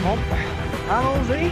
Kom, allons-y.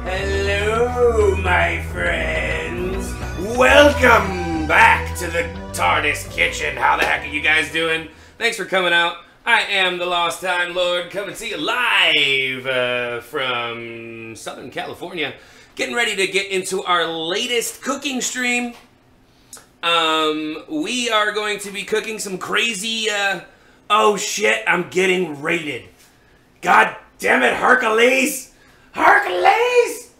Hello, my friends. Welcome back to the TARDIS kitchen. How the heck are you guys doing? Thanks for coming out. I am the Lost Time Lord, coming to you live from Southern California. Getting ready to get into our latest cooking stream. We are going to be cooking some crazy, oh shit, I'm getting raided. God damn it, Hercules! Hercules!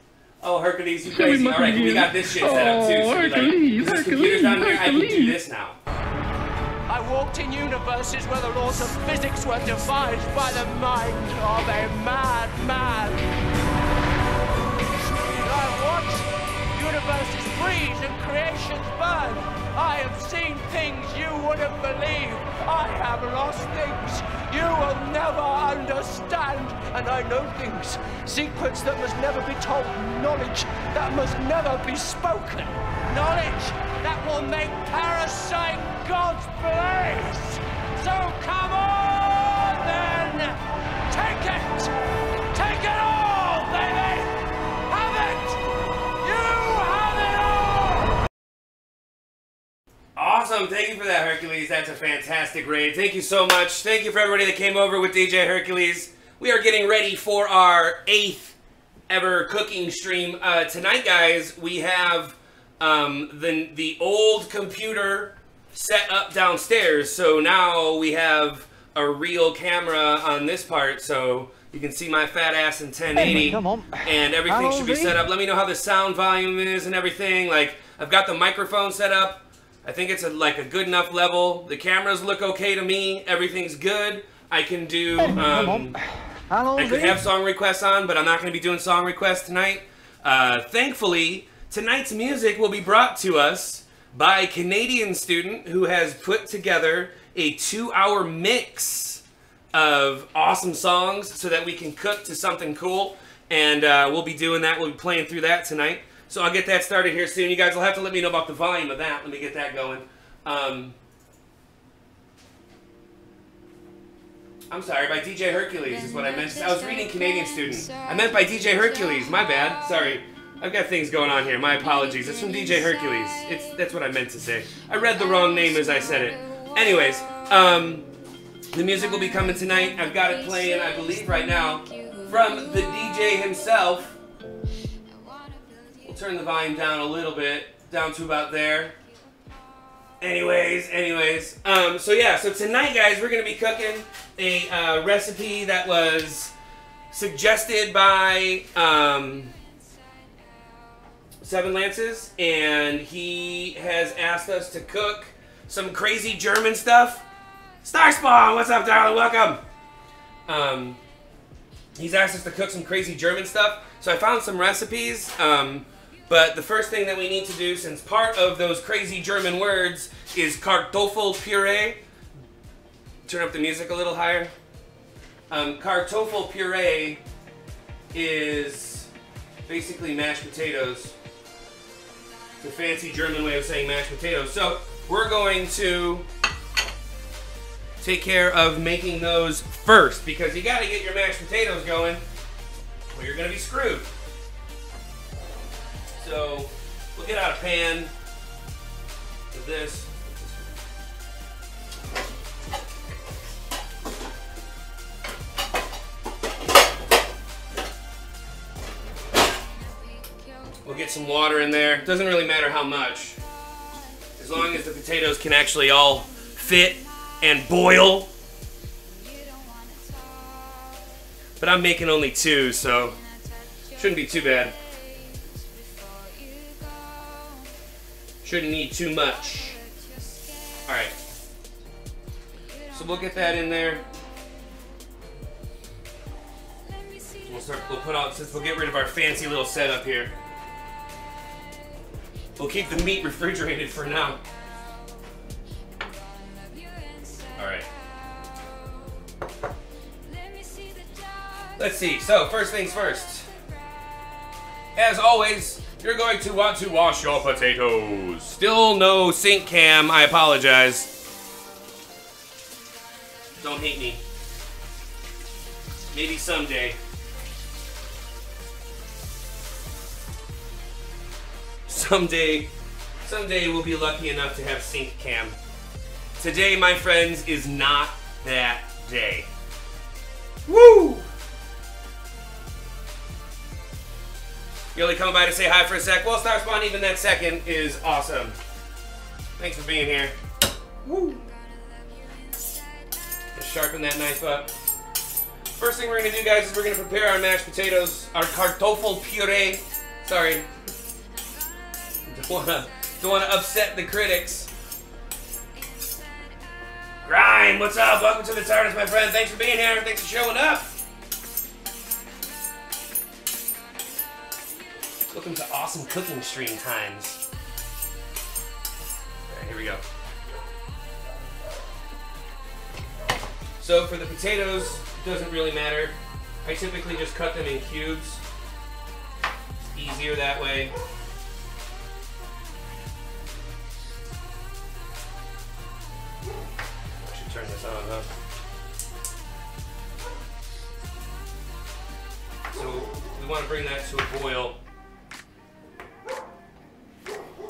Oh, Hercules, you crazy. Alright, we got this shit set up too. So Hercules, this computer's down here, I can do this now. I walked in universes where the laws of physics were devised by the mind of a madman. I watched universes freeze and creations burn. I have seen things you wouldn't believe. I have lost things you will never understand. And I know things, secrets that must never be told, knowledge that must never be spoken, knowledge that will make Parasite God's place. So come on then, take it all, baby, have it, you have it all. Awesome, thank you for that, Hercules. That's a fantastic raid. Thank you so much. Thank you for everybody that came over with DJ Hercules. We are getting ready for our 8th ever cooking stream. Tonight, guys, we have the old computer set up downstairs. So now we have a real camera on this part, so you can see my fat ass in 1080. Come on. And everything should be set up. Let me know how the sound volume is and everything. Like, I've got the microphone set up. I think it's like a good enough level. The cameras look okay to me. Everything's good. I can do, I could have song requests on, but I'm not going to be doing song requests tonight. Thankfully, tonight's music will be brought to us by a Canadian student who has put together a 2-hour mix of awesome songs so that we can cook to something cool. And we'll be doing that. We'll be playing through that tonight. So I'll get that started here soon. You guys will have to let me know about the volume of that. Let me get that going. I'm sorry, by DJ Hercules is what I meant. I was reading Canadian Student. I meant by DJ Hercules. My bad. Sorry. I've got things going on here. My apologies. It's from DJ Hercules. That's what I meant to say. I read the wrong name as I said it. Anyways, the music will be coming tonight. I've got it playing, I believe, right now from the DJ himself. We'll turn the volume down a little bit, down to about there. Anyways, so yeah, so tonight, guys, we're going to be cooking a recipe that was suggested by Seven Lances, and he has asked us to cook some crazy German stuff. Starspawn, what's up, darling? Welcome. He's asked us to cook some crazy German stuff, so I found some recipes. But the first thing that we need to do, since part of those crazy German words is kartoffelpuree. Turn up the music a little higher. Kartoffelpuree is basically mashed potatoes. The fancy German way of saying mashed potatoes. So we're going to take care of making those first, because you got to get your mashed potatoes going or you're going to be screwed. So we'll get out a pan with this. We'll get some water in there. Doesn't really matter how much, as long as the potatoes can actually all fit and boil. But I'm making only 2, so shouldn't be too bad. Shouldn't need too much. Alright. So we'll get that in there. We'll put out, since we'll get rid of our fancy little setup here. We'll keep the meat refrigerated for now. Alright. Let's see. So, first things first. As always, you're going to want to wash your potatoes. Still no sink cam. I apologize. Don't hate me. Maybe someday. Someday we'll be lucky enough to have sink cam. Today, my friends, is not that day. Woo! You only come by to say hi for a sec. Well, Starspawn, even that second is awesome. Thanks for being here. Woo! Let's sharpen that knife up. First thing we're going to do, guys, is we're going to prepare our mashed potatoes, our kartoffelpuree. Sorry. Don't wanna upset the critics. Grime, what's up? Welcome to the TARDIS, my friend. Thanks for being here. Thanks for showing up. Welcome to awesome cooking stream times. Alright, here we go. So for the potatoes, it doesn't really matter. I typically just cut them in cubes. It's easier that way. I should turn this on, huh? So we want to bring that to a boil.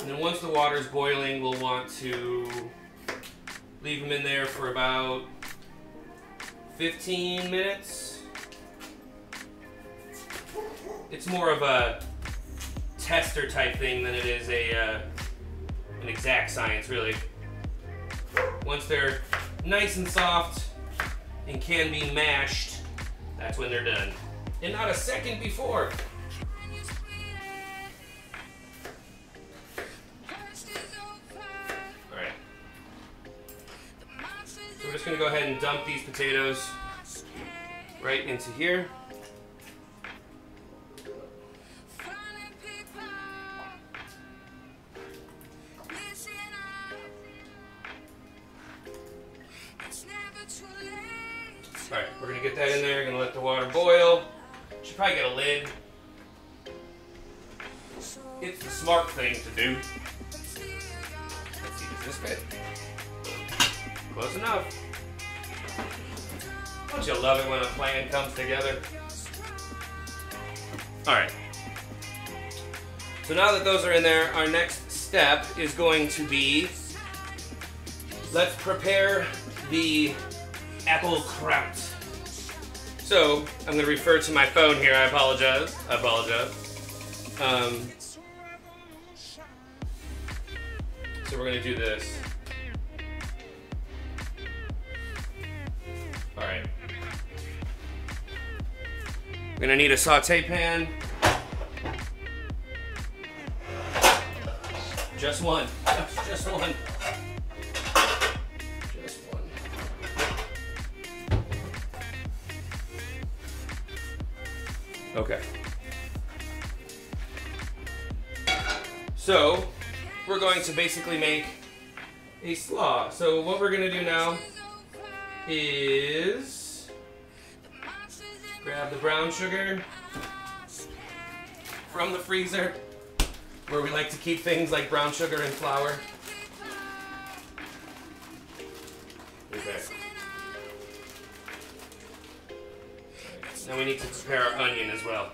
And then once the water's boiling, we'll want to leave them in there for about 15 minutes. It's more of a tester type thing than it is an exact science, really. Once they're nice and soft and can be mashed, that's when they're done. And not a second before. Alright. So we're just going to go ahead and dump these potatoes right into here. Alright, we're going to get that in there, going to let the water boil. Should probably get a lid. It's the smart thing to do. Let's see, does this fit? Close enough. Don't you love it when a plan comes together? Alright. So now that those are in there, our next step is going to be, let's prepare the applekraut. So I'm going to refer to my phone here. I apologize. So we're going to do this. All right. We're going to need a saute pan. Just one. Just one. Okay. So, we're going to basically make a slaw. So what we're going to do now is grab the brown sugar from the freezer, where we like to keep things like brown sugar and flour. Okay. Now we need to prepare our onion as well.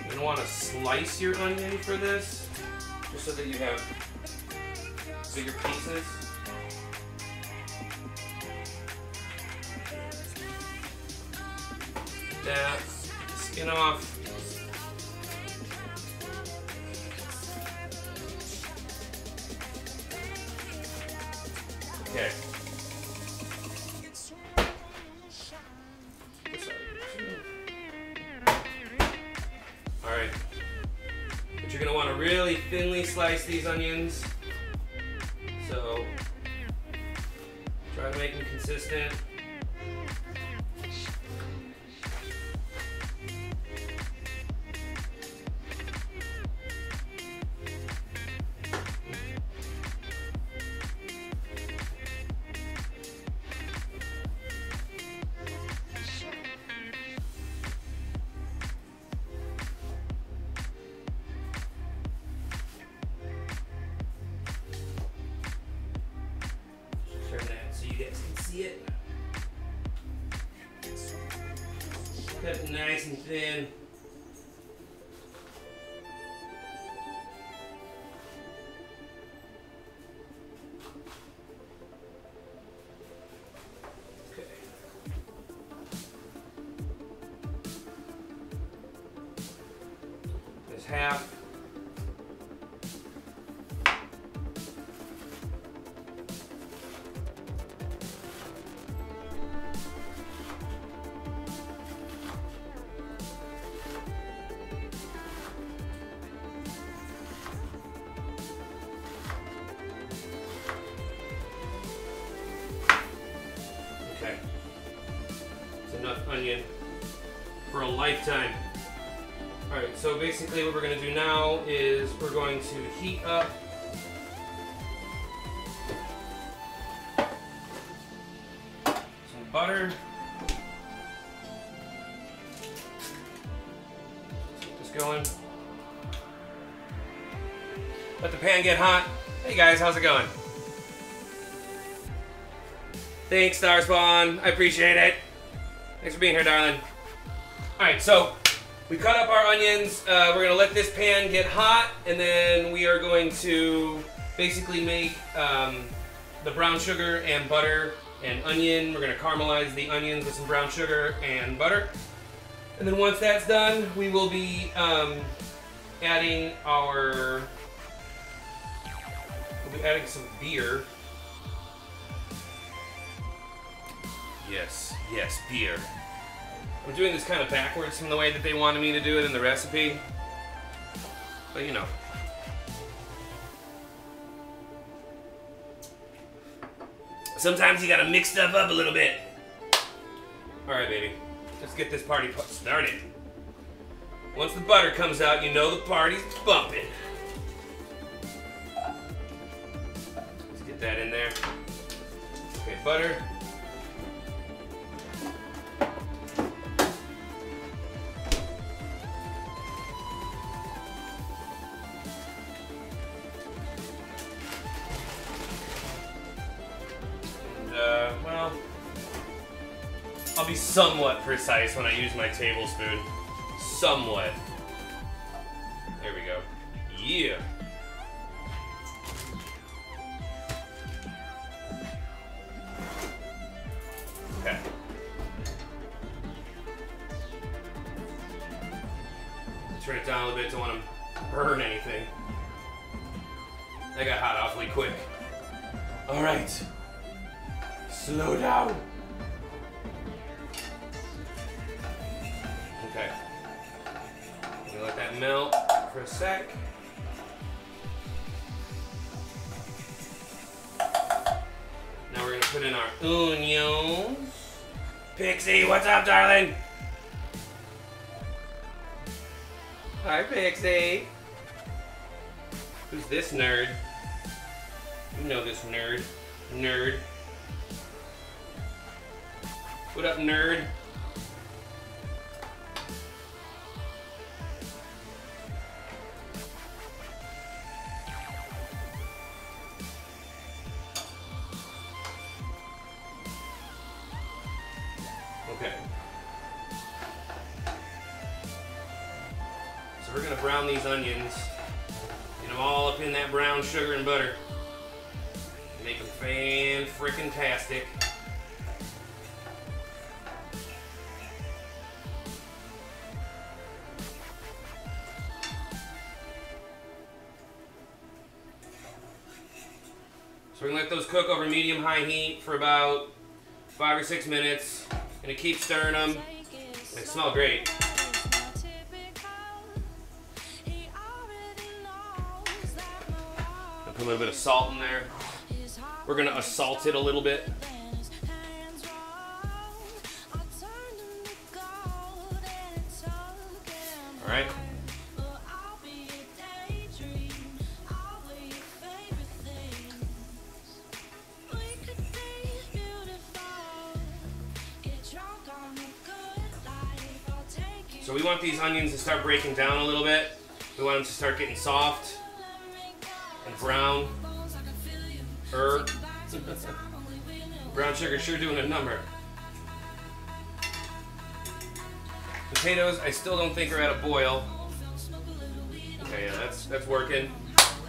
You're going to want to slice your onion for this, just so that you have bigger pieces. That, skin off. Okay. Alright. But you're going to want to really thinly slice these onions. So, try to make them consistent. It. Cut it nice and thin. Okay. There's half. onion for a lifetime. Alright, so basically what we're going to do now is we're going to heat up some butter. Let's get this going. Let the pan get hot. Hey guys, how's it going? Thanks, Starspawn. I appreciate it. Thanks for being here, darling. Alright, so we cut up our onions. We're going to let this pan get hot, and then we are going to basically make the brown sugar and butter and onion. We're going to caramelize the onions with some brown sugar and butter. And then once that's done, we will be adding our... We'll be adding some beer. Yes, yes, beer. I'm doing this kind of backwards from the way that they wanted me to do it in the recipe. But you know. Sometimes you gotta mix stuff up a little bit. Alright, baby. Let's get this party started. Once the butter comes out, you know the party's bumping. Let's get that in there. Okay, butter. Well, I'll be somewhat precise when I use my tablespoon. Somewhat. There we go. Yeah. Okay. Turn it down a little bit, don't want to burn anything. That got hot awfully quick. Alright. Slow down. Okay. I'm gonna let that melt for a sec. Now we're gonna put in our onions. Pixie, what's up, darling? Hi, Pixie. Who's this nerd? You know this nerd. Nerd. What up, nerd? Okay. So we're gonna brown these onions. Get them all up in that brown sugar and butter. Make them fan-frickin-tastic. So we're gonna let those cook over medium-high heat for about 5 or 6 minutes. Gonna keep stirring them. They smell great. I'll put a little bit of salt in there. We're gonna assault it a little bit. All right. So we want these onions to start breaking down a little bit. We want them to start getting soft and brown. Brown sugar sure doing a number. Potatoes, I still don't think are at a boil. Okay, yeah, that's working.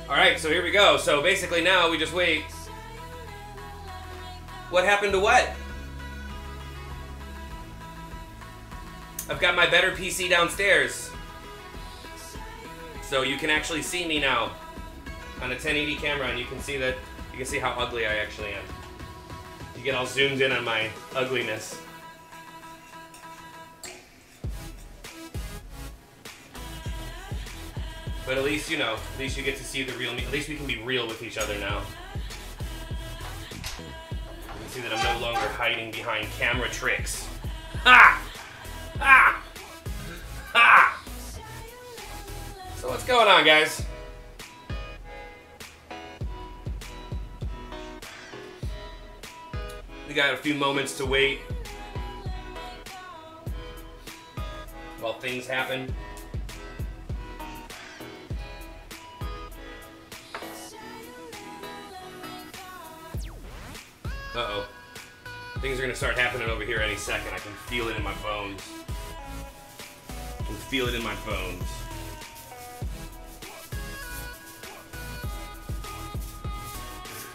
All right, so here we go. So basically now we just wait. What happened to what? I've got my better PC downstairs. So you can actually see me now on a 1080 camera, and you can see how ugly I actually am. You get all zoomed in on my ugliness. But at least, you know, at least you get to see the real me. At least we can be real with each other now. You can see that I'm no longer hiding behind camera tricks. Ha! going on, guys? We got a few moments to wait while things happen. Uh-oh. Things are gonna start happening over here any second. I can feel it in my bones. I can feel it in my bones.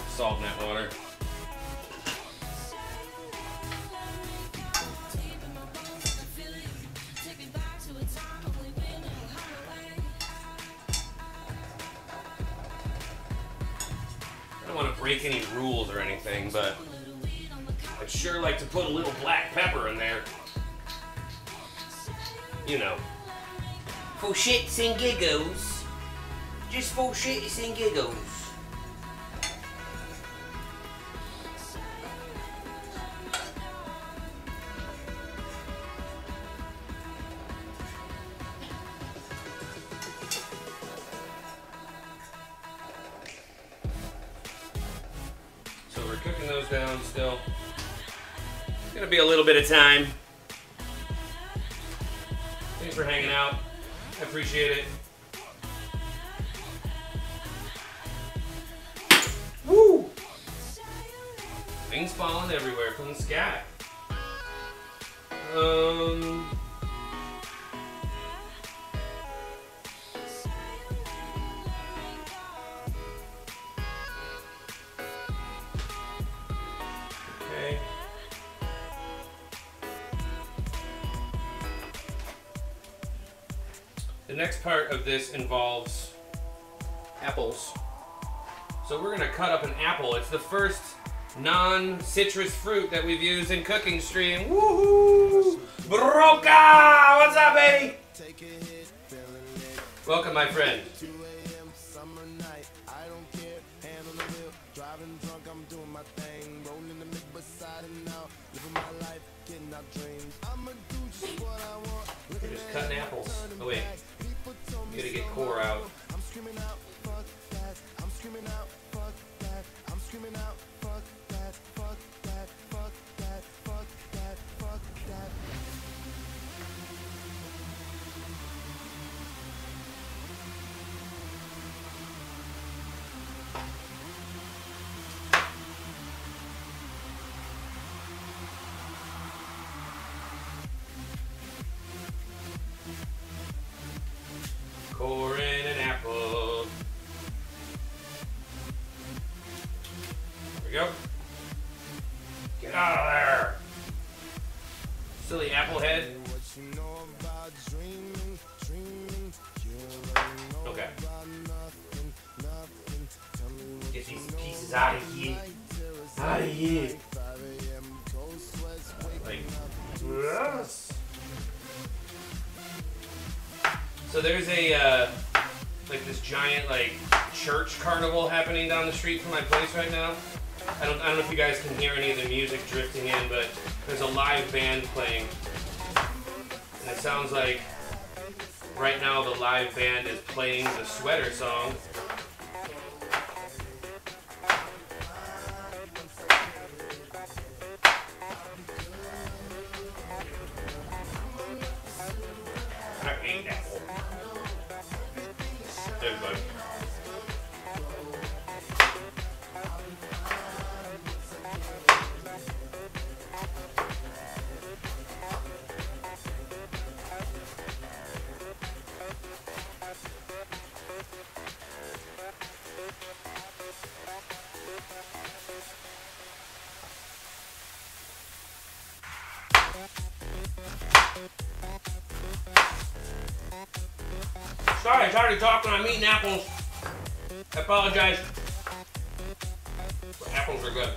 Salt in that water. I don't want to break any rules or anything, but I'd sure like to put a little black pepper in there. You know. For shits and giggles. Just for shits and giggles. So we're cooking those down still. It's gonna be a little bit of time. Thanks for hanging out. I appreciate it. Woo! Things falling everywhere from the sky. Okay. The next part of this involves apples. So we're gonna cut up an apple. It's the first non-citrus fruit that we've used in Cooking Stream. Woohoo! Broca! What's up, baby? Welcome, my friend. We're just cutting apples. Oh wait, you gotta get core out. Core in an apple. There we go. Get out of there. Silly apple head. Okay. Get these pieces out of here. Out of here. Like, yes. So there's a, like this giant, like, church carnival happening down the street from my place right now. I don't know if you guys can hear any of the music drifting in, but there's a live band playing. And it sounds like right now the live band is playing the Sweater song. I hate that. There, bud. Sorry, I started talking when I'm eating apples. I apologize. But apples are good.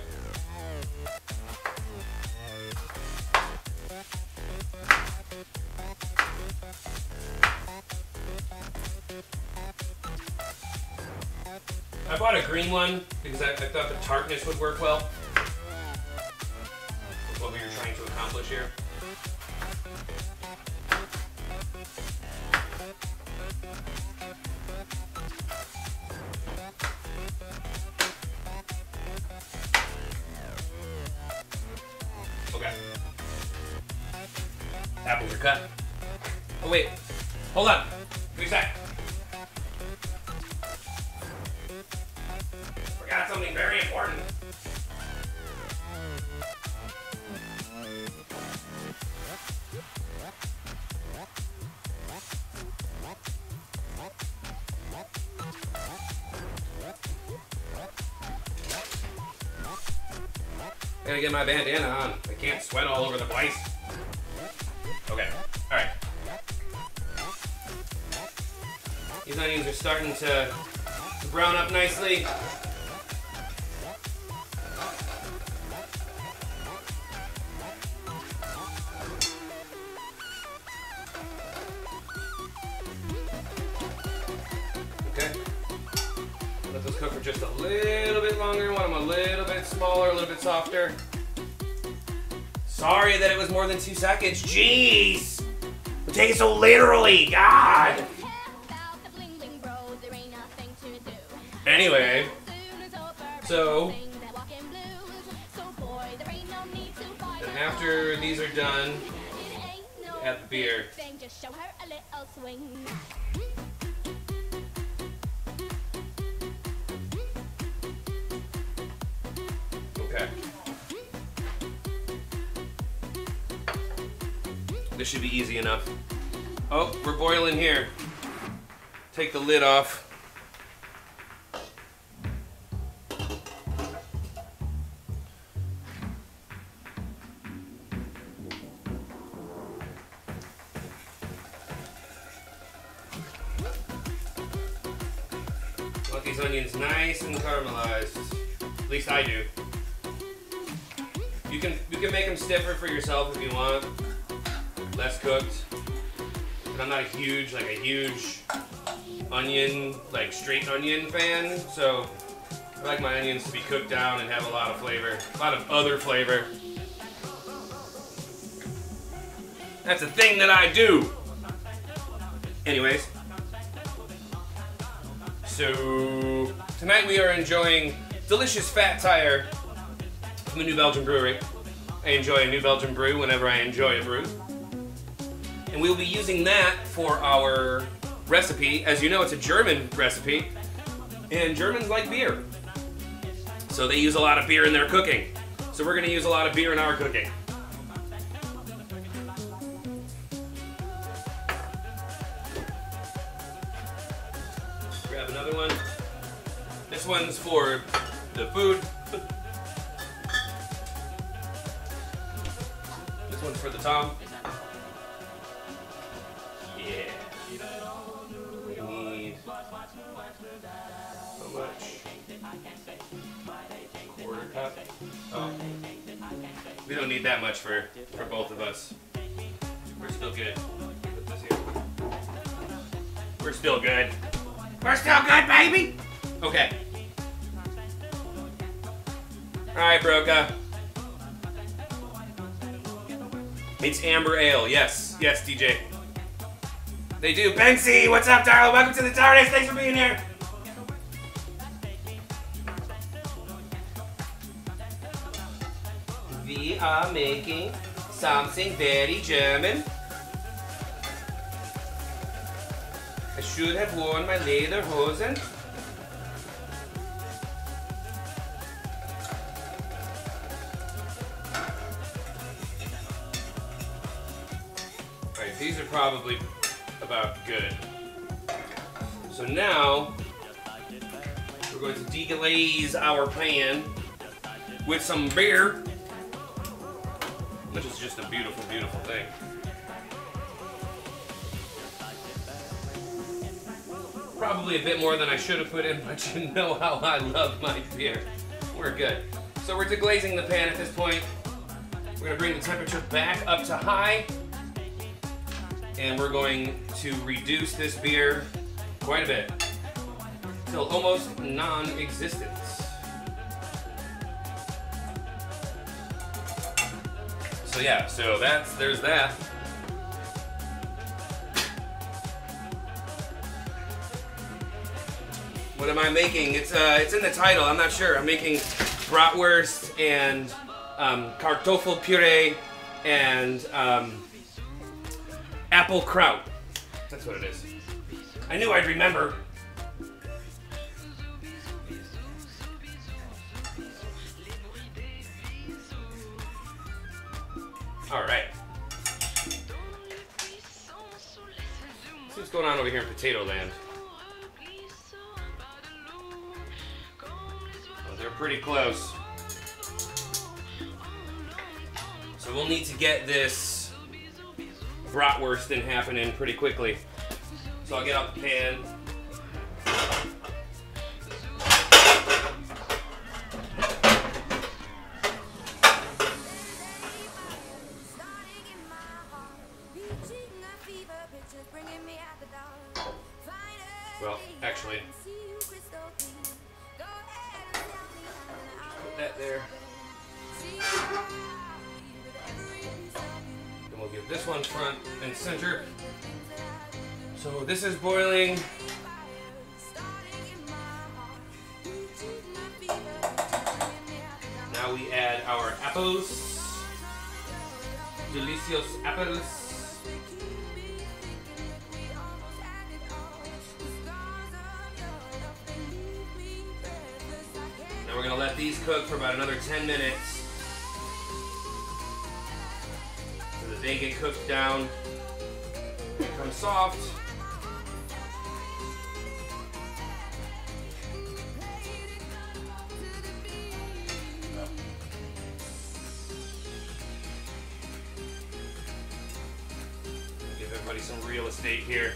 I bought a green one because I thought the tartness would work well. That's what we were trying to accomplish here. cut. Oh wait, hold on. Give me a sec. Forgot something very important. Gotta get my bandana on. I can't sweat all over the place. Okay, alright. These onions are starting to brown up nicely. Okay. Let those cook for just a little bit longer. Want them a little bit smaller, a little bit softer. Sorry that it was more than 2 seconds. Jeez! I'm taking it so literally. God! Anyway, so and after these are done, add the beer. Okay. This should be easy enough. Oh, we're boiling here. Take the lid off. Want these onions nice and caramelized. At least I do. You can make them stiffer for yourself if you want. Less cooked. But I'm not a huge onion, like straight onion fan, so I like my onions to be cooked down and have a lot of flavor. A lot of other flavor. That's a thing that I do! Anyways. So, tonight we are enjoying delicious fat tire from the New Belgium Brewery. I enjoy a New Belgium brew whenever I enjoy a brew. And we'll be using that for our recipe. As you know, it's a German recipe, and Germans like beer. So they use a lot of beer in their cooking. So we're gonna use a lot of beer in our cooking. Grab another one. This one's for the food. This one's for the Tom. Yeah. We need how much? Quarter cup? Oh. We don't need that much for both of us. We're still good. Put this here. We're still good. We're still good, baby! Okay. Alright, Broca. It's amber ale. Yes. Yes, DJ. They do. Banksy, what's up, darling? Welcome to the TARDIS. Thanks for being here. We are making something very German. I should have worn my lederhosen. Alright, these are probably about good. So now we're going to deglaze our pan with some beer, which is just a beautiful, beautiful thing. Probably a bit more than I should have put in, but you know how I love my beer. We're good. So we're deglazing the pan at this point. We're going to bring the temperature back up to high. And we're going to reduce this beer quite a bit till almost non-existent. So yeah, so there's that. What am I making? It's in the title. I'm not sure. I'm making Bratwurst and kartoffelpuree and applekraut. That's what it is. I knew I'd remember. All right. See what's going on over here in Potato Land. Oh, they're pretty close. So we'll need to get this Bratwurst happening pretty quickly. So I'll get out the pan. Well, actually, put that there. Then we'll give this one front and center. So this is boiling. Now we add our apples. Delicious apples. Now we're going to let these cook for about another 10 minutes so that they get cooked down, become soft. Give everybody some real estate here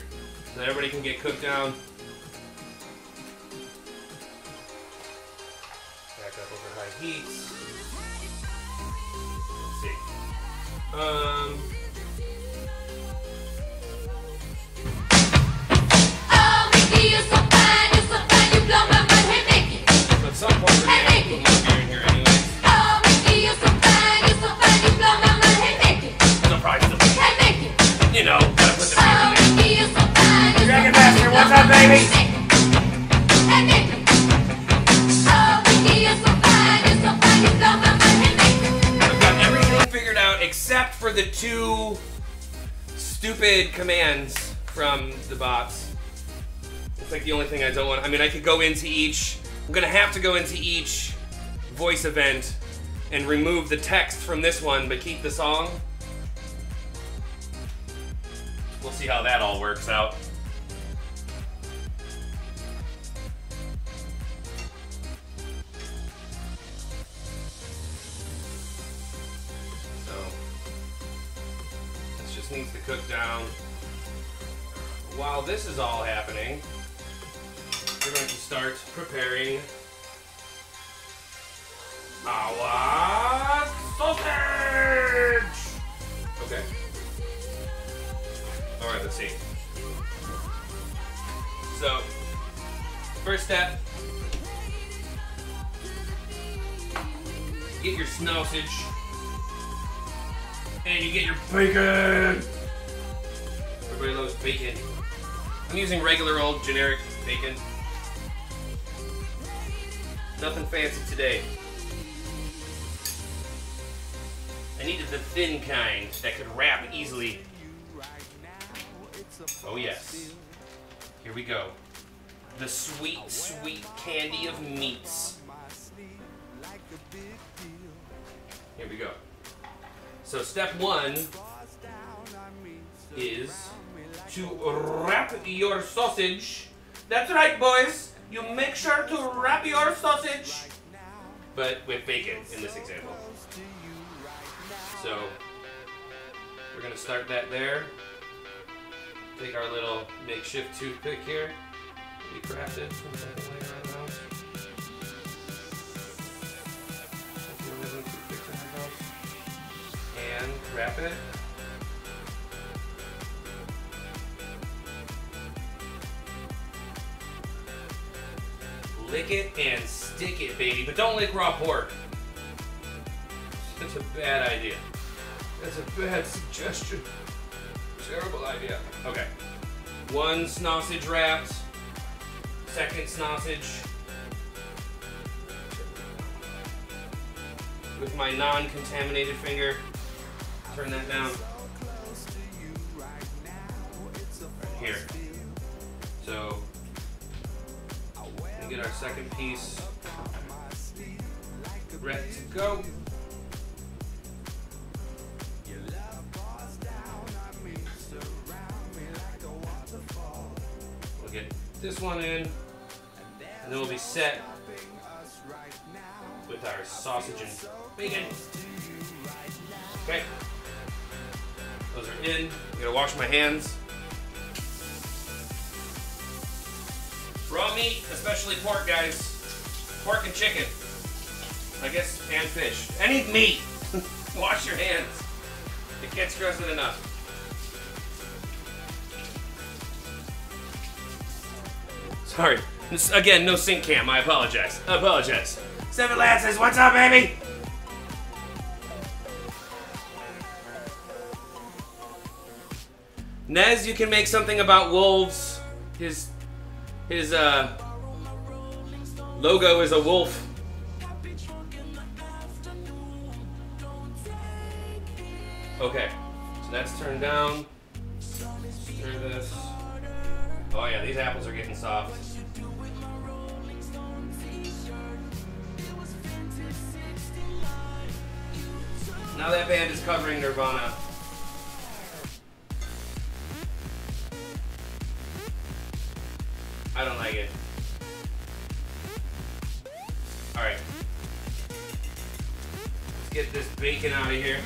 so that everybody can get cooked down. Back up over high heat. Let's see. Oh, Mickey, you're so fine, you blow my mind. Hey, Mickey. So at some point we're going to have to put more beer in here anyway. Oh, Mickey, you're so fine, you blow my mind. Hey, Mickey. No price to pay. Hey, Mickey. You know, gotta put the beer in Oh, there. Mickey, you're so fine, Dragon Master, what's up, baby? Hey, Mickey. Oh, Mickey, you're so fine, you blow my mind. Hey, Mickey. I've got everything figured out except for the two stupid commands from the bots. It's like the only thing I don't want. I mean, I could go into each. I'm gonna have to go into each voice event and remove the text from this one, but keep the song. We'll see how that all works out. So, this just needs to cook down. While this is all happening, we're going to start preparing our sausage! Okay. Alright, let's see. So, first step, get your sausage, and you get your bacon! Everybody loves bacon. I'm using regular old generic bacon. Nothing fancy today. I needed the thin kind that could wrap easily. Oh yes. Here we go. The sweet, sweet candy of meats. Here we go. So step one is to wrap your sausage. That's right, boys. You make sure to wrap your sausage, but with bacon in this example. So we're gonna start that there. Take our little makeshift toothpick here. We crafted from something later, I don't know. And wrap it. Lick it and stick it, baby. But don't lick raw pork. That's a bad idea. That's a bad suggestion. Terrible idea. Okay. One sausage wrapped. Second sausage. With my non-contaminated finger. Turn that down. here. So we get our second piece ready to go. We'll get this one in, and then we'll be set with our sausage and bacon. Okay, those are in. I'm gonna wash my hands. Raw meat, especially pork, guys. Pork and chicken, I guess, and fish. Any meat, wash your hands. It gets gross enough. Sorry. Again, no sync cam. I apologize. I apologize. Seven Lad says, "What's up, baby?" Nez, you can make something about wolves. His logo is a wolf. Okay, so that's turned down. Stir this. Oh yeah, these apples are getting soft. Now that band is covering Nirvana. I don't like it. Alright. Let's get this bacon out of here.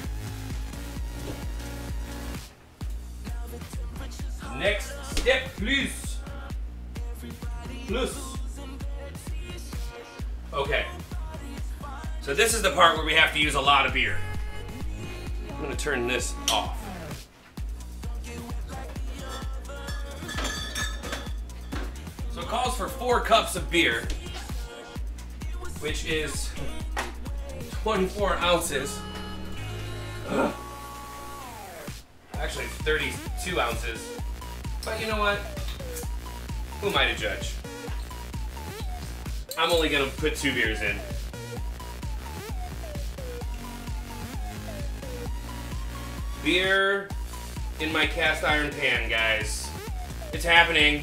Next step, please. Plus. Okay. So this is the part where we have to use a lot of beer. I'm gonna turn this off. So it calls for 4 cups of beer, which is 24 ounces. Ugh. Actually, it's 32 ounces. But you know what? Who am I to judge? I'm only gonna put 2 beers in. Beer in my cast iron pan, guys. It's happening.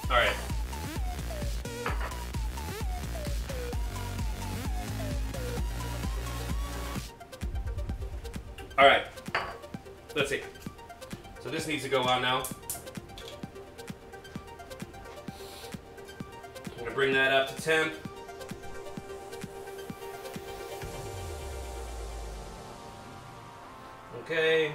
Alright. Alright. Let's see. So this needs to go on now. I'm gonna bring that up to temp. Okay.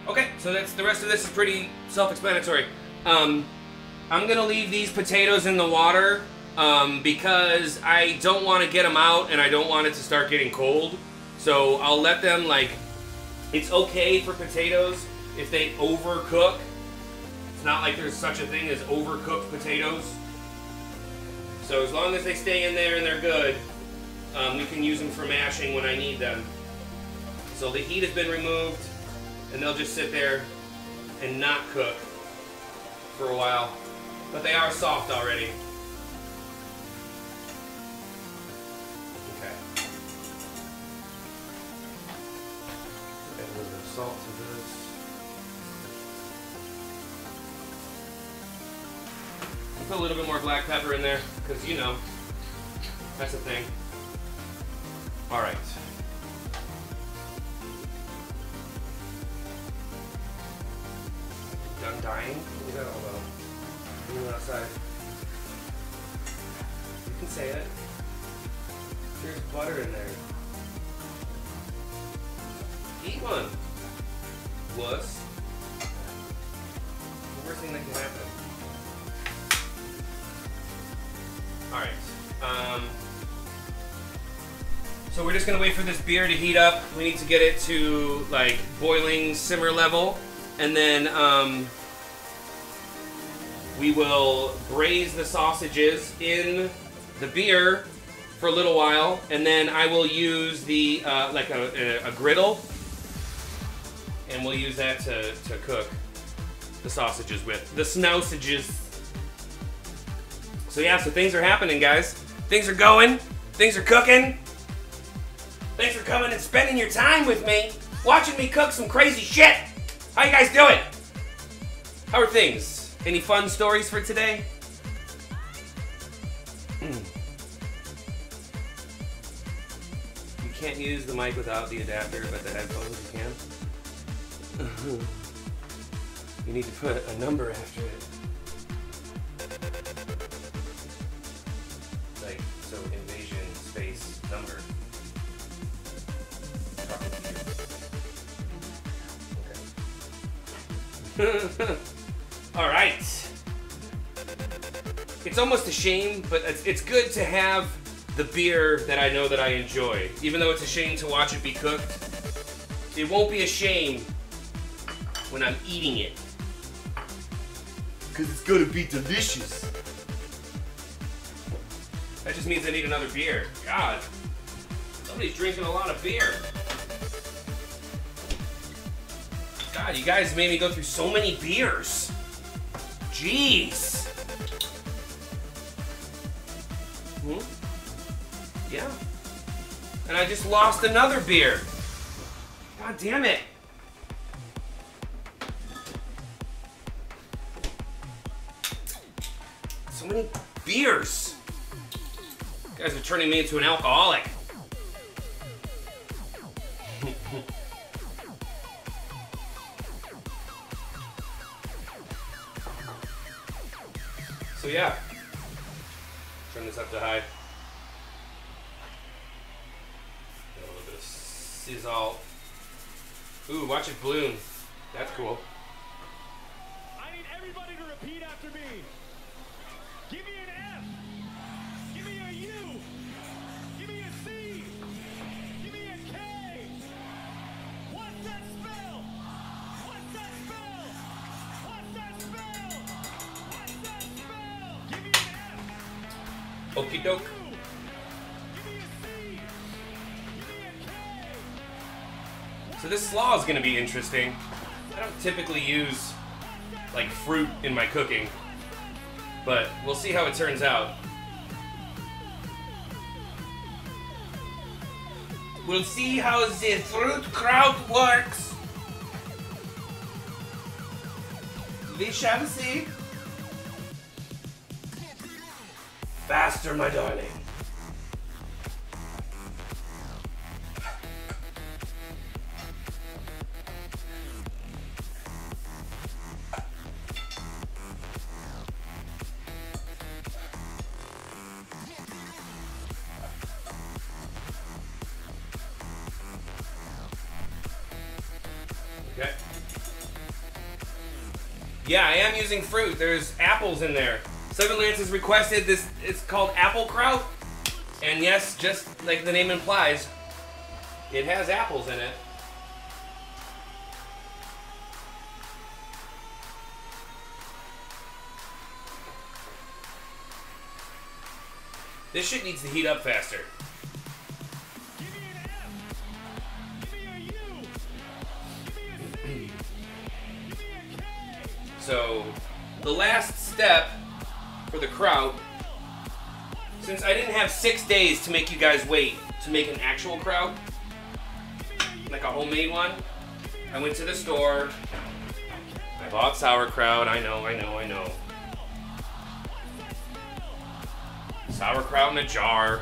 Okay, so that's the rest of this is pretty self-explanatory. I'm gonna leave these potatoes in the water because I don't want to get them out and I don't want it to start getting cold. So I'll let them, like, it's okay for potatoes if they overcook. It's not like there's such a thing as overcooked potatoes. So as long as they stay in there and they're good, we can use them for mashing when I need them. So the heat has been removed, and they'll just sit there and not cook for a while. But they are soft already. Okay. Add a little bit of salt to this. Put a little bit more black pepper in there, because you know, that's a thing. Alright. Done dying? What was that all about? You went outside. You can say it. There's butter in there. Eat one. Wuss. The worst thing that can happen. Alright. So we're just gonna wait for this beer to heat up. We need to get it to like boiling simmer level. And then we will braise the sausages in the beer for a little while, and then I will use the like a griddle, and we'll use that to cook. the sausages with. The snausages. So yeah, so things are happening, guys. Things are going. Things are cooking. Thanks for coming and spending your time with me, watching me cook some crazy shit. How you guys doing? How are things? Any fun stories for today? You can't use the mic without the adapter, but the headphones you can. You need to put a number after it. Like, so invasion space number. Okay. All right. It's almost a shame, but it's good to have the beer that I know that I enjoy. Even though it's a shame to watch it be cooked, it won't be a shame when I'm eating it. Because it's gonna be delicious. That just means I need another beer. God, somebody's drinking a lot of beer. God, you guys made me go through so many beers. Jeez. Yeah. And I just lost another beer. God damn it. So many beers. You guys are turning me into an alcoholic. So yeah, turn this up to high. Got a little bit of sizzle. Ooh, watch it bloom. That's cool. I need everybody to repeat after me. Give me an F. Give me a U. Give me a C. Give me a K. What's that spell? What's that spell? What's that spell? What's that spell? Give me an F. Okie doke. Give me a C. Give me a K. So this slaw is going to be interesting. I don't typically use like fruit in my cooking, but we'll see how it turns out. We'll see how the fruit kraut works. We shall see. Faster, my darling. Okay. Yeah, I am using fruit. There's apples in there. Seven Lance has requested this. It's called applekraut. And yes, just like the name implies, it has apples in it. This shit needs to heat up faster. Give me an F. Give me a U. Give me a C. Give me a K. So, the last step for the kraut, since I didn't have 6 days to make you guys wait to make an actual kraut, like a homemade one, I went to the store, I bought sauerkraut, I know. Sauerkraut in a jar.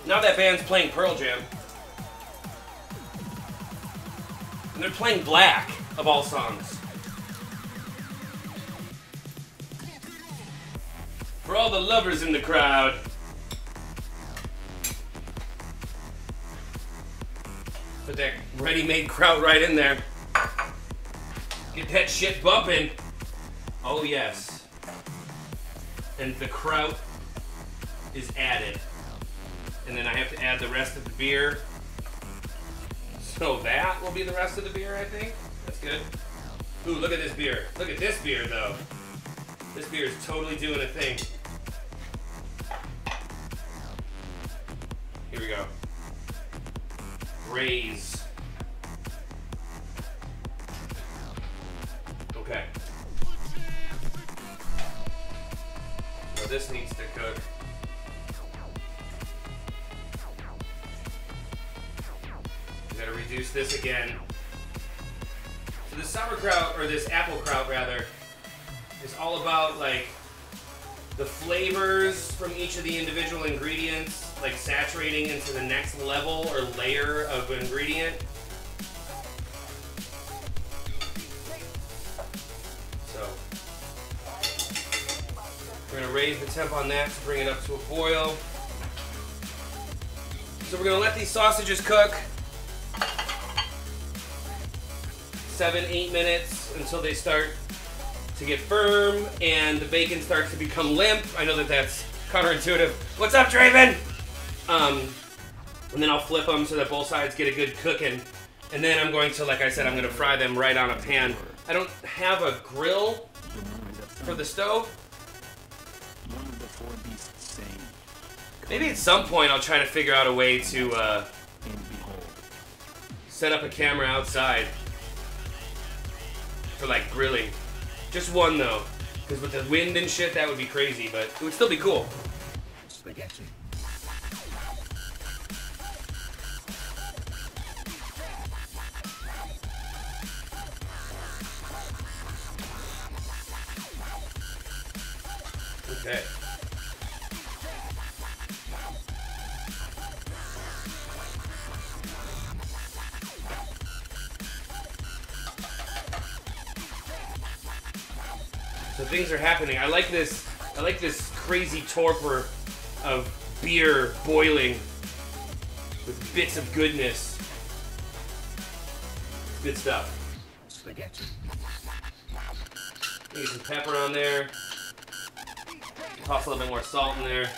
Now that band's playing Pearl Jam. And they're playing Black, of all songs. For all the lovers in the crowd. Put that ready-made kraut right in there. Get that shit bumping. Oh yes. And the kraut is added. And then I have to add the rest of the beer. So that will be the rest of the beer, I think. That's good. Ooh, look at this beer. Look at this beer, though. This beer is totally doing a thing. Here we go. Raise. Okay. So this needs to cook. We gotta reduce this again. So this sauerkraut, or this applekraut rather, is all about like the flavors from each of the individual ingredients, like saturating into the next level or layer of ingredient. So we're gonna raise the temp on that to bring it up to a boil. So we're gonna let these sausages cook 7-8 minutes until they start to get firm and the bacon starts to become limp. I know that that's counterintuitive. What's up, Draven? And then I'll flip them so that both sides get a good cooking. And then I'm going to, like I said, I'm gonna fry them right on a pan. I don't have a grill for the stove. Maybe at some point I'll try to figure out a way to set up a camera outside for like grilling. Just one though, because with the wind and shit, that would be crazy, but it would still be cool. Spaghetti. Okay. So things are happening. I like this crazy torpor of beer boiling with bits of goodness. Good stuff. Spaghetti. Get some pepper on there. Toss a little bit more salt in there.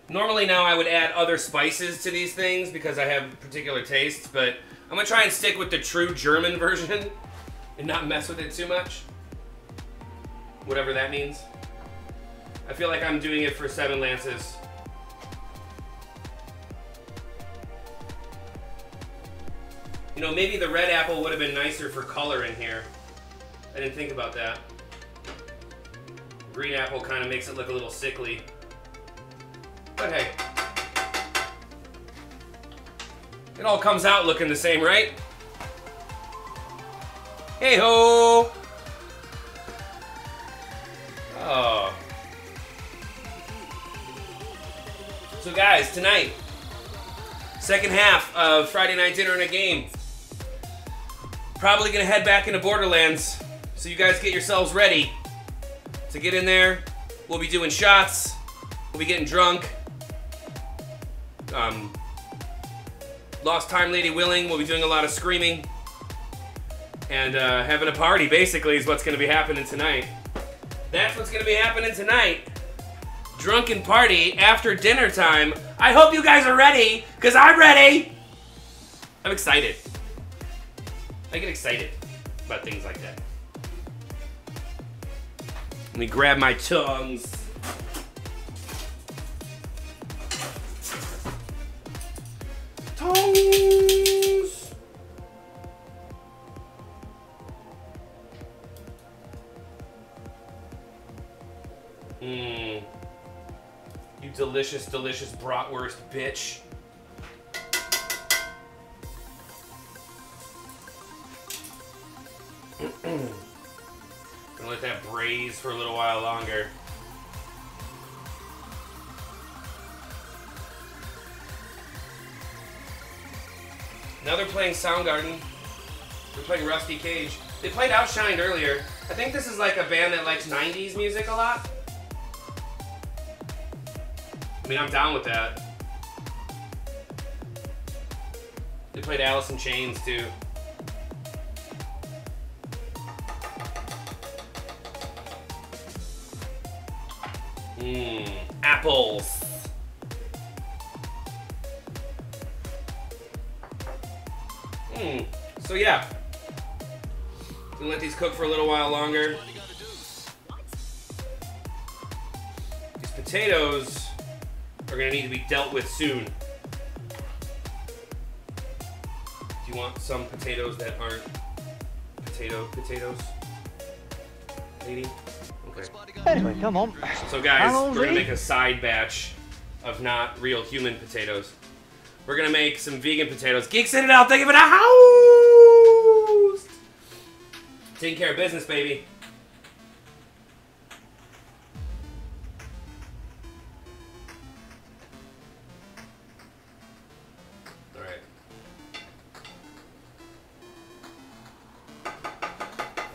Normally now I would add other spices to these things because I have particular tastes, but I'm gonna try and stick with the true German version and not mess with it too much. Whatever that means. I feel like I'm doing it for 7 Lances. You know, maybe the red apple would have been nicer for color in here. I didn't think about that. Green apple kind of makes it look a little sickly. But hey, it all comes out looking the same, right? Hey ho! Oh. So guys, tonight, second half of Friday Night Dinner and a Game. Probably gonna head back into Borderlands, so you guys get yourselves ready to get in there. We'll be doing shots. We'll be getting drunk. Lost Time Lady willing, we'll be doing a lot of screaming. And having a party, basically, is what's going to be happening tonight. That's what's going to be happening tonight. Drunken party after dinner time. I hope you guys are ready, because I'm ready! I'm excited. I get excited about things like that. Let me grab my tongs. Tongs! You delicious, delicious bratwurst bitch. Gonna let that braise for a little while longer. Now they're playing Soundgarden. They're playing Rusty Cage. They played Outshined earlier. I think this is like a band that likes 90s music a lot. I mean, I'm down with that. They played Alice in Chains too. apples. So yeah, gonna let these cook for a little while longer. These potatoes are gonna need to be dealt with soon. Do you want some potatoes that aren't potatoes? Lady? Okay. Anyway, come on. So guys, How we're gonna we? make a side batch of not real human potatoes. We're gonna make some vegan potatoes. Geek, send it out. Think of it a house. Taking care of business, baby. All right.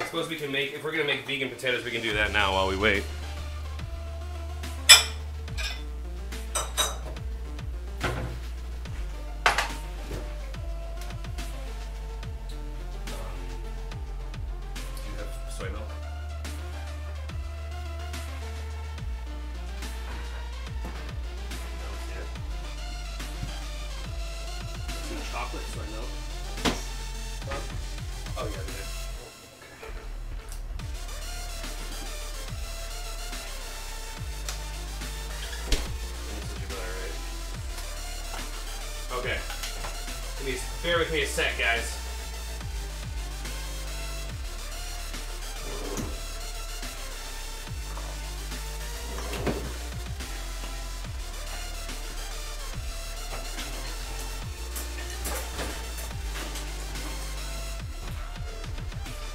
I suppose we can make, if we're gonna make vegan potatoes, we can do that now while we wait. Chocolate, so I know. Oh, yeah, we did. Okay. Bear with me a sec, guys.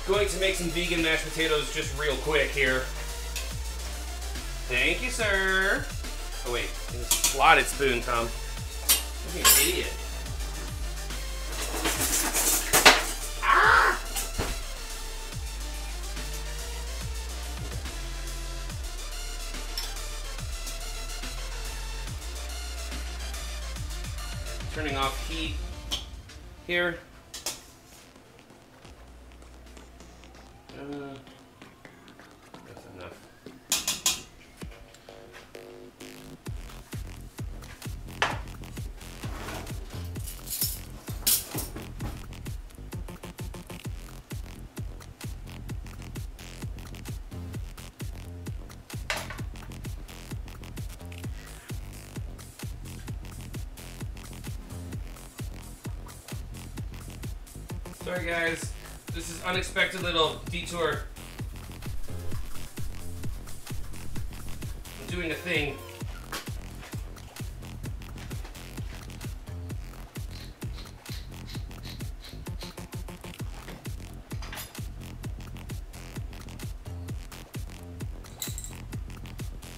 Going to make some vegan mashed potatoes just real quick here. Thank you, sir. Oh wait, it's a slotted spoon, Tom. You're an idiot. Ah! Turning off heat here. That's enough. Sorry guys, this is unexpected little detour. I'm doing a thing.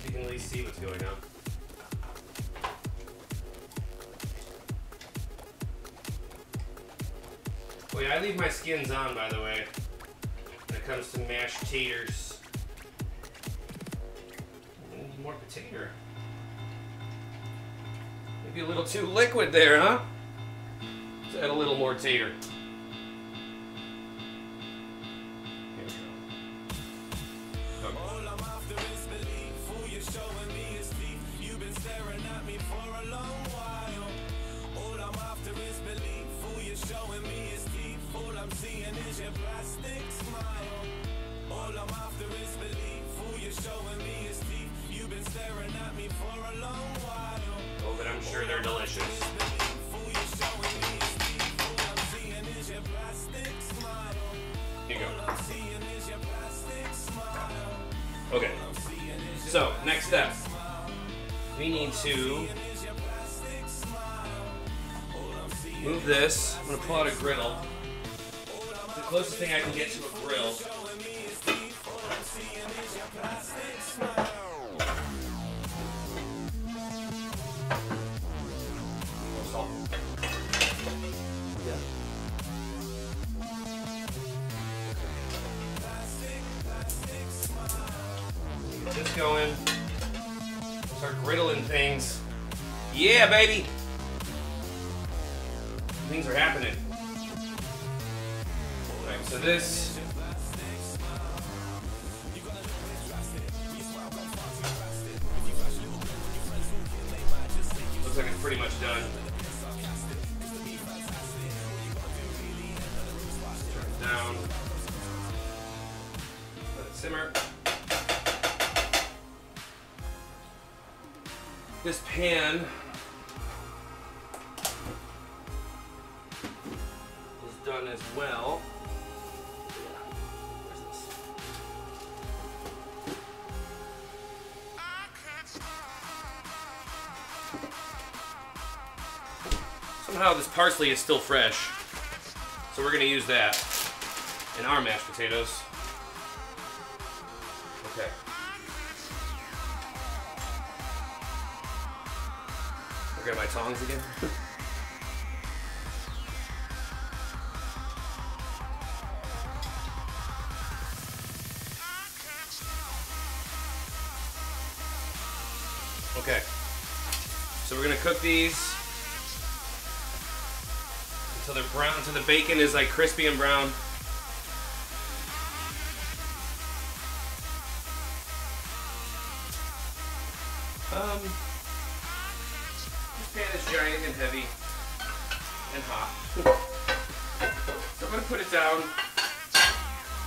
You can at least see what's going on. Oh yeah, I leave my skins on, by the way, when it comes to mashed taters. More potato. Maybe a little too liquid there, huh? Let's add a little more tater. Here we go. Okay. Oh, but I'm sure they're delicious. Here you go. Okay. So, next step. We need to move this. I'm going to pull out a griddle. The closest thing I can get to a grill. Get this going. Start griddling things. Yeah, baby! Things are happening. Alright, so this. looks like it's pretty much done. Turn it down. Let it simmer. This pan is done as well. Where's this? Somehow this parsley is still fresh, so we're going to use that in our mashed potatoes. Okay. Look at my tongs again. Okay. So we're going to cook these until they're brown, until the bacon is like crispy and brown. This pan is giant and heavy and hot. So I'm gonna put it down.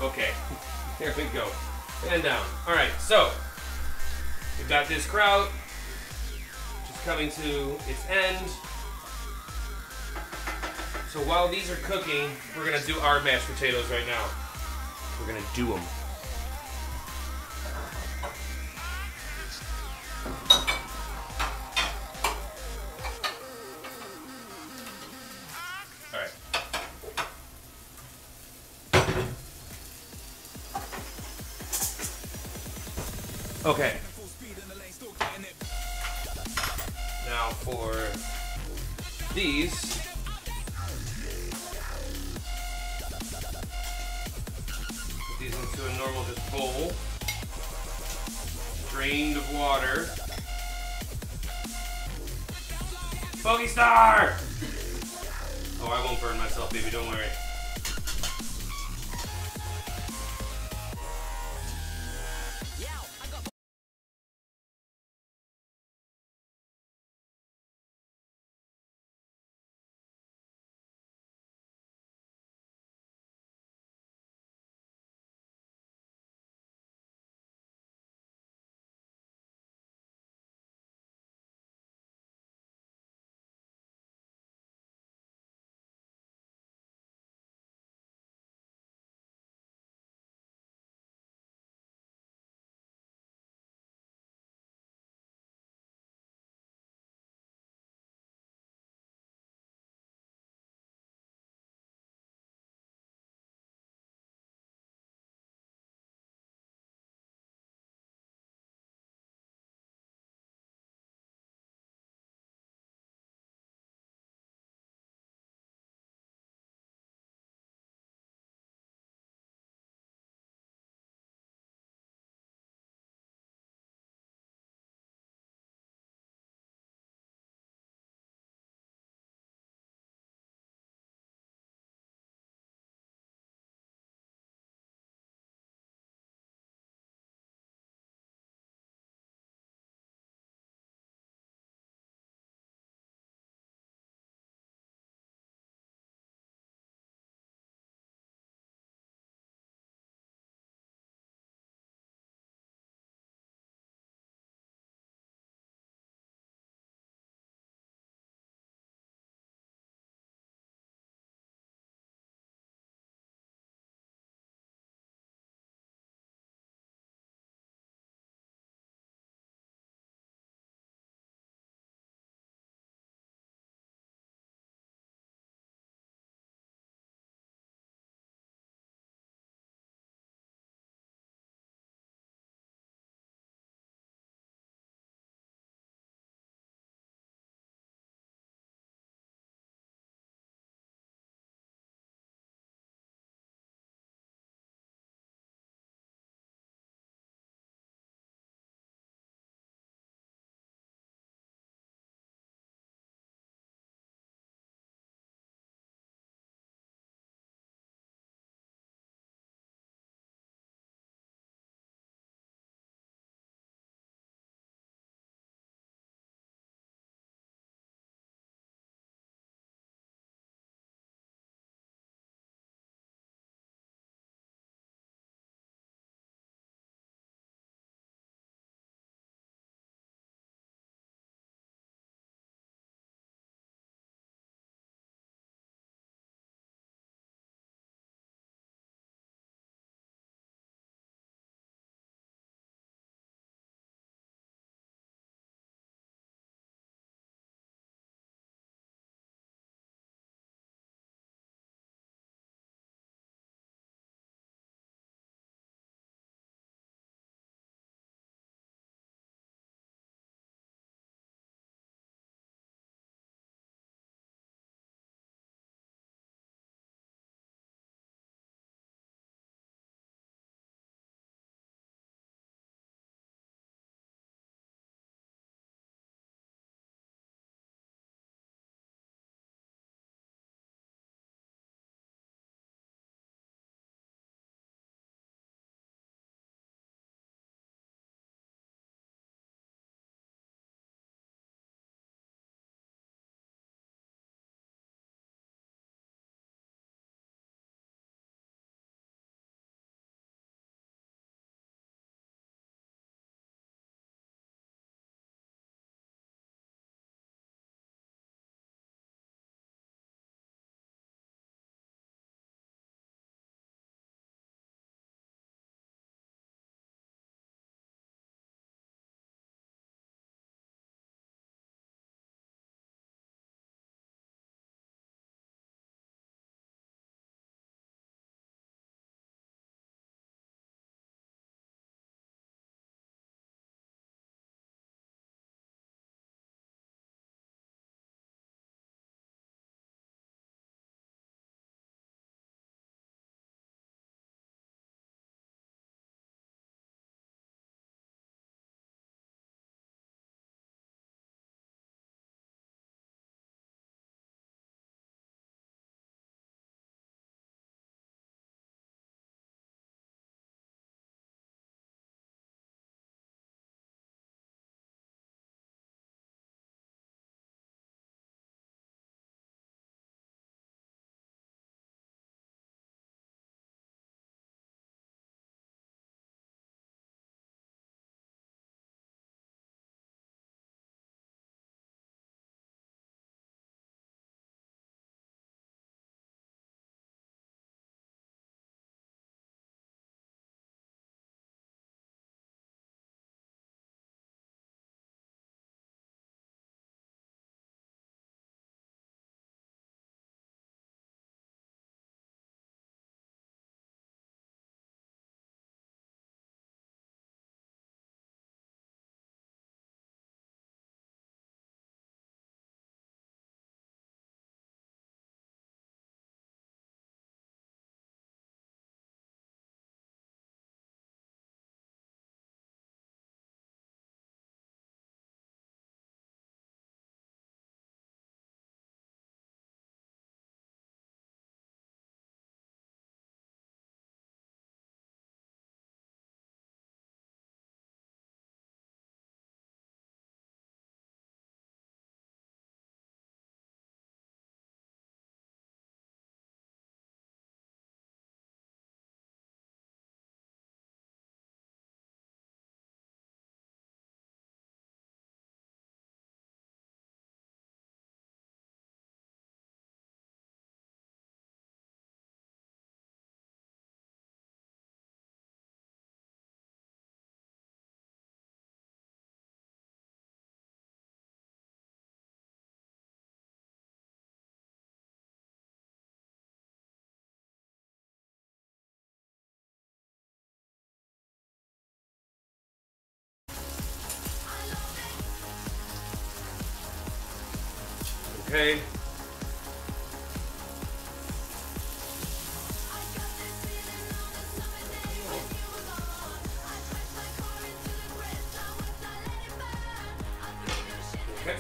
Okay, there we go. And down. All right, so we've got this kraut, which is coming to its end. So while these are cooking, we're gonna do our mashed potatoes right now. We're gonna do them. All right. Okay. Now for these. Put these into a normal just bowl. Drained of water. Bogey Star! Oh, I won't burn myself, baby, don't worry. Okay. Okay.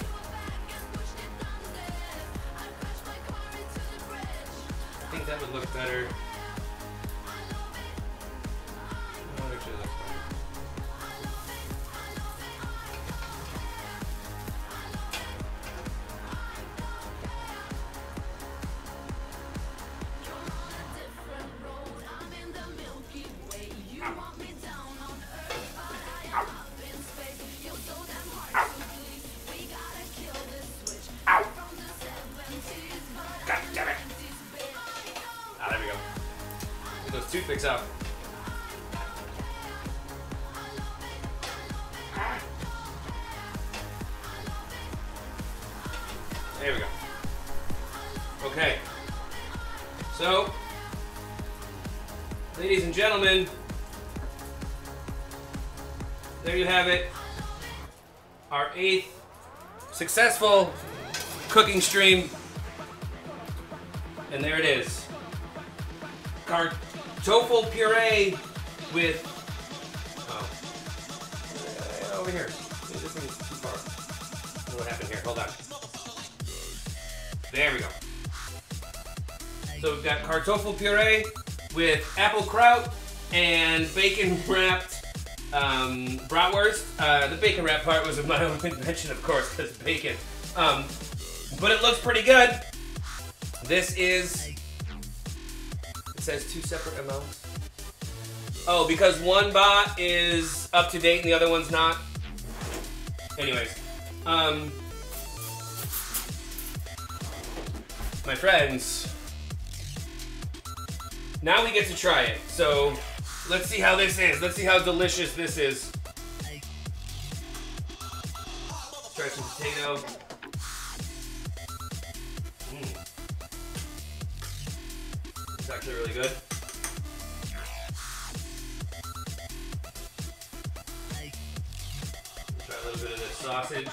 I think that would look better. No, it actually looks fine. Ow! God damn it! Ah, there we go. Get those toothpicks out. There we go. Okay. So, ladies and gentlemen, there you have it. Our 8th successful cooking stream. And there it is. Kartoffelpuree with... Oh. Over here. This thing's too far. I don't know what happened here. Hold on. There we go. So we've got kartoffelpuree with applekraut and bacon-wrapped Bratwurst. The bacon wrap part was my own invention, of course, because bacon. But it looks pretty good. This is... It says 2 separate amounts. Oh, because one bot is up to date and the other one's not. Anyways. My friends. Now we get to try it. So, let's see how this is. Let's see how delicious this is. Try some potato. It's actually really good. Try a little bit of this sausage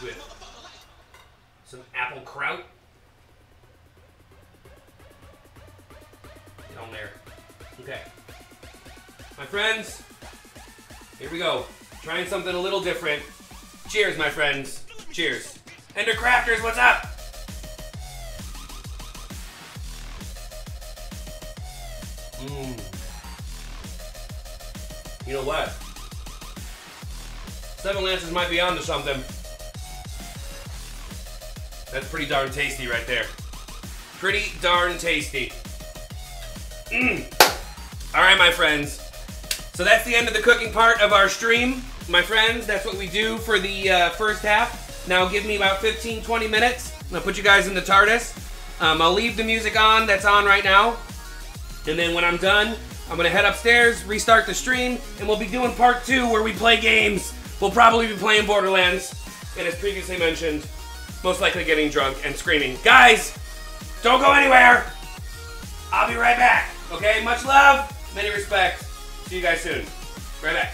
with some apple kraut. Get on there. Okay. My friends, here we go. Trying something a little different. Cheers, my friends. Cheers. Ender Crafters, what's up? You know what? Seven Lances might be onto something. That's pretty darn tasty right there. Pretty darn tasty. Alright, my friends. So that's the end of the cooking part of our stream. My friends, that's what we do for the first half. Now give me about 15-20 minutes. I'll put you guys in the TARDIS. I'll leave the music on that's on right now. And then when I'm done, I'm going to head upstairs, restart the stream, and we'll be doing part 2 where we play games. We'll probably be playing Borderlands, and as previously mentioned, most likely getting drunk and screaming. Guys, don't go anywhere. I'll be right back. Okay, much love, many respects. See you guys soon. Right back.